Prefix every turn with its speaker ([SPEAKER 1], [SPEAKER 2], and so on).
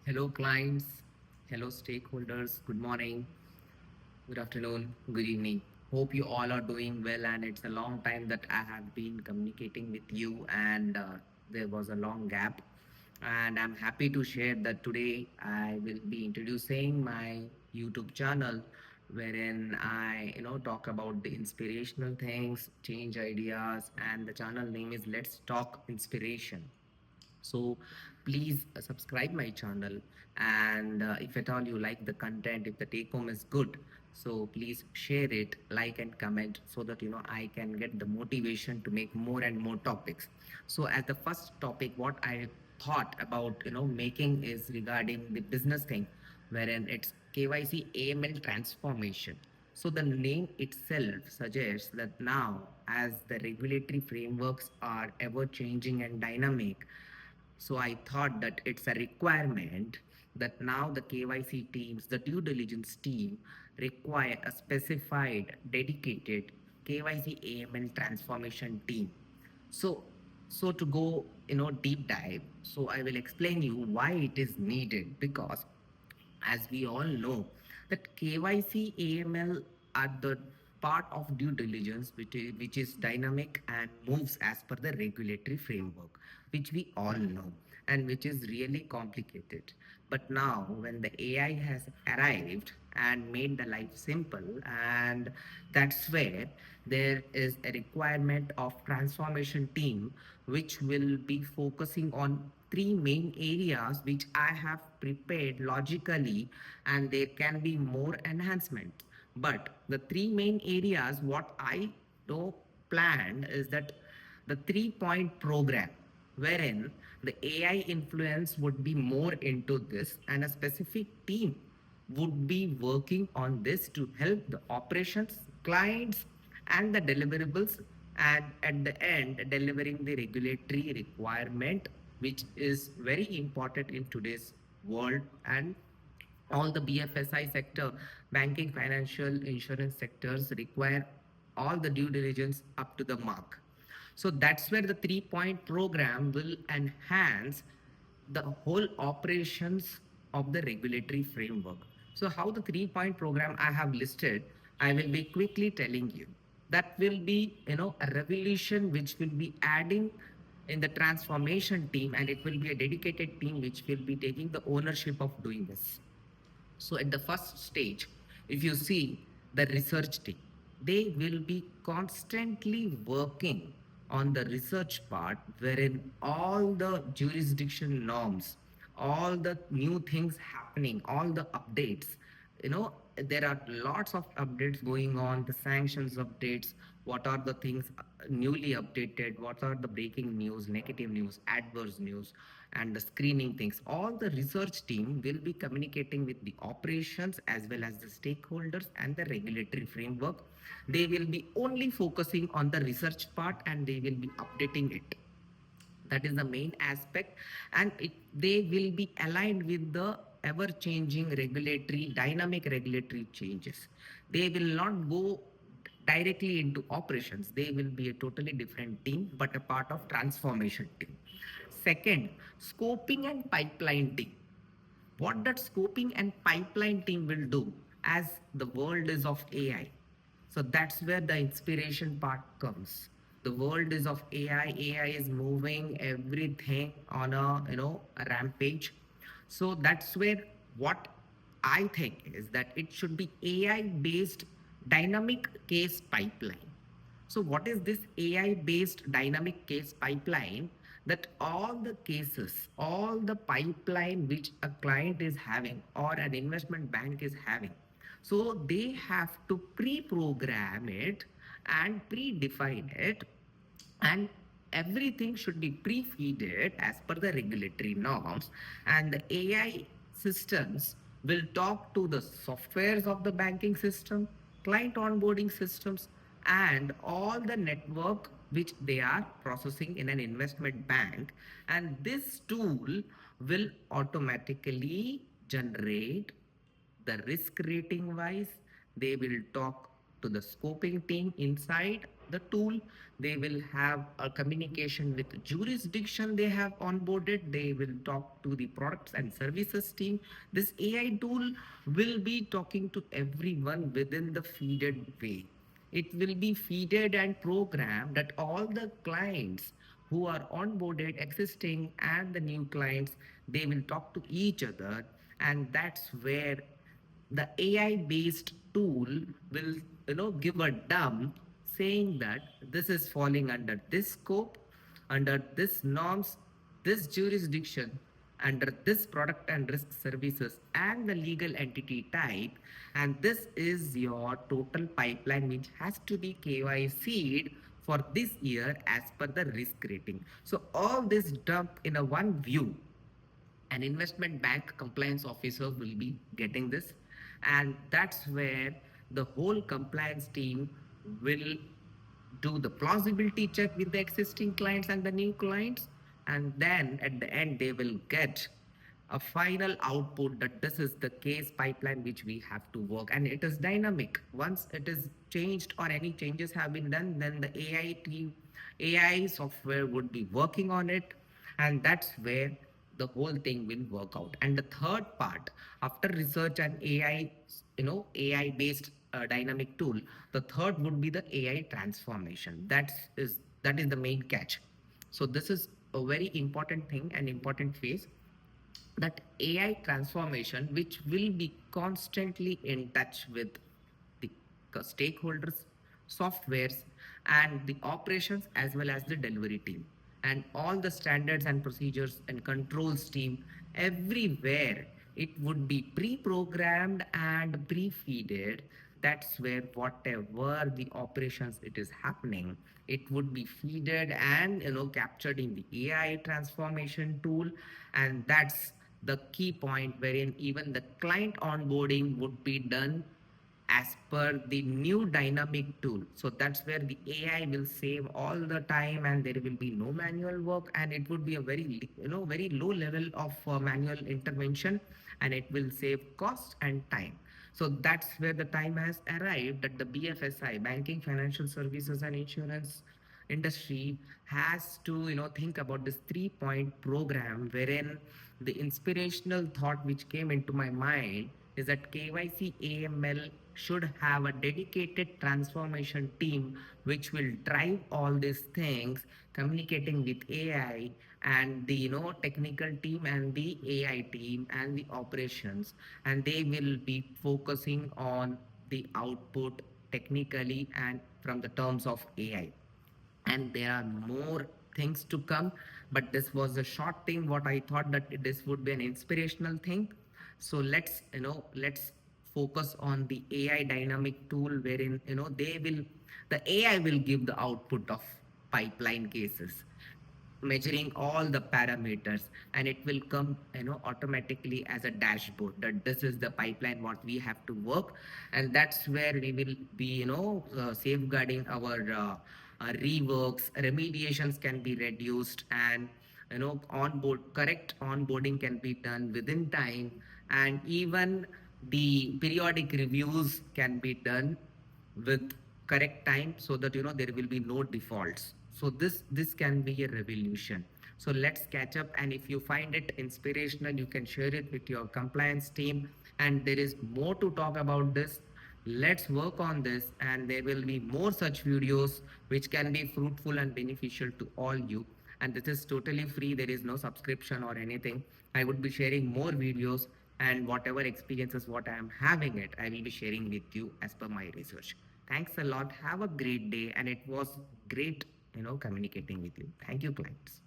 [SPEAKER 1] Hello, clients. Hello, stakeholders. Good morning, good afternoon, good evening. Hope you all are doing well. And it's a long time that I have been communicating with you, and there was a long gap. And I'm happy to share that today I will be introducing my YouTube channel, wherein I talk about the inspirational things, change ideas, and the channel name is Let's Talk Inspiration. So please subscribe my channel, and if at all you like the content, if the take home is good, so please share it, like and comment, so that I can get the motivation to make more and more topics. So as the first topic, what I thought about making is regarding the business thing, wherein it's KYC AML transformation. So the name itself suggests that now, as the regulatory frameworks are ever changing and dynamic, so I thought that it's a requirement that now the KYC teams, the due diligence team, require a specified, dedicated KYC AML transformation team. So, so to go, deep dive, so I will explain you why it is needed, because as we all know that KYC AML are the part of due diligence which is dynamic and moves as per the regulatory framework, which we all know, and which is really complicated. But now when the AI has arrived and made the life simple, and that's where there is a requirement of transformation team which will be focusing on three main areas which I have prepared logically, and there can be more enhancement. But the three main areas what I know planned is that the 3 point program, wherein the AI influence would be more into this, and a specific team would be working on this to help the operations, clients, and the deliverables, and at the end, delivering the regulatory requirement, which is very important in today's world. And all the BFSI sector, banking, financial, insurance sectors require all the due diligence up to the mark. So that's where the 3 point program will enhance the whole operations of the regulatory framework. So how the 3 point program I have listed, I will be quickly telling you. That will be, a revolution which will be adding in the transformation team, and it will be a dedicated team which will be taking the ownership of doing this. So at the first stage, if you see the research team, they will be constantly working on the research part, wherein all the jurisdiction norms, all the new things happening, all the updates, there are lots of updates going on, the sanctions updates, what are the things newly updated, what are the breaking news, negative news, adverse news, and the screening things. All the research team will be communicating with the operations as well as the stakeholders and the regulatory framework. They will be only focusing on the research part, and they will be updating it. That is the main aspect, and they will be aligned with the ever changing regulatory, dynamic regulatory changes. They will not go directly into operations. They will be a totally different team, but a part of transformation team. Second, scoping and pipeline team. What that scoping and pipeline team will do, as the world is of AI. So that's where the inspiration part comes. The world is of AI. AI is moving everything on a rampage. So that's where what I think is that it should be AI based dynamic case pipeline. So what is this AI based dynamic case pipeline? That all the cases, all the pipeline which a client is having or an investment bank is having, so they have to pre-program it and pre-define it, and everything should be pre-feeded as per the regulatory norms, and the AI systems will talk to the softwares of the banking system, client onboarding systems, and all the network which they are processing in an investment bank. And this tool will automatically generate the risk rating wise. They will talk to the scoping team inside, the tool. They will have a communication with jurisdiction they have onboarded. They will talk to the products and services team. This AI tool will be talking to everyone within the feeded way. It will be feeded and programmed that all the clients who are onboarded, existing and the new clients, they will talk to each other. And that's where the AI based tool will, give a dump saying that this is falling under this scope, under this norms, this jurisdiction, under this product and risk services and the legal entity type, and this is your total pipeline which has to be KYC'd for this year as per the risk rating. So all this dump in a one view. An investment bank compliance officer will be getting this, and that's where the whole compliance team will do the plausibility check with the existing clients and the new clients, and then at the end they will get a final output that this is the case pipeline which we have to work, and it is dynamic. Once it is changed or any changes have been done, then the AI team, AI software would be working on it, and that's where the whole thing will work out. And the third part, after research and AI, AI based dynamic tool, the third would be the AI transformation. That is the main catch. So this is a very important thing, an important phase, that AI transformation, which will be constantly in touch with the stakeholders, softwares, and the operations as well as the delivery team, and all the standards and procedures and controls team everywhere. It would be pre-programmed and pre-feeded. That's where whatever the operations it is happening, it would be feeded and captured in the AI transformation tool. And that's the key point wherein even the client onboarding would be done as per the new dynamic tool. So that's where the AI will save all the time and there will be no manual work, and it would be a very low level of manual intervention, and it will save cost and time. So that's where the time has arrived that the BFSI, banking, financial services and insurance industry, has to think about this 3 point program, wherein the inspirational thought which came into my mind is that KYC AML should have a dedicated transformation team which will drive all these things, communicating with AI and the technical team and the AI team and the operations, and they will be focusing on the output technically and from the terms of AI. And there are more things to come, but this was a short thing what I thought that this would be an inspirational thing. So let's focus on the AI dynamic tool, wherein the AI will give the output of pipeline cases, measuring all the parameters, and it will come automatically as a dashboard that this is the pipeline what we have to work. And that's where we will be safeguarding our reworks, remediations can be reduced, and correct onboarding can be done within time, and even the periodic reviews can be done with correct time, so that there will be no defaults. So this can be a revolution. So let's catch up, and if you find it inspirational, you can share it with your compliance team. And there is more to talk about this. Let's work on this, and there will be more such videos which can be fruitful and beneficial to all you. And this is totally free, there is no subscription or anything. I would be sharing more videos, and whatever experiences what I am having it, I will be sharing with you as per my research. Thanks a lot. Have a great day, and it was great, communicating with you. Thank you, clients.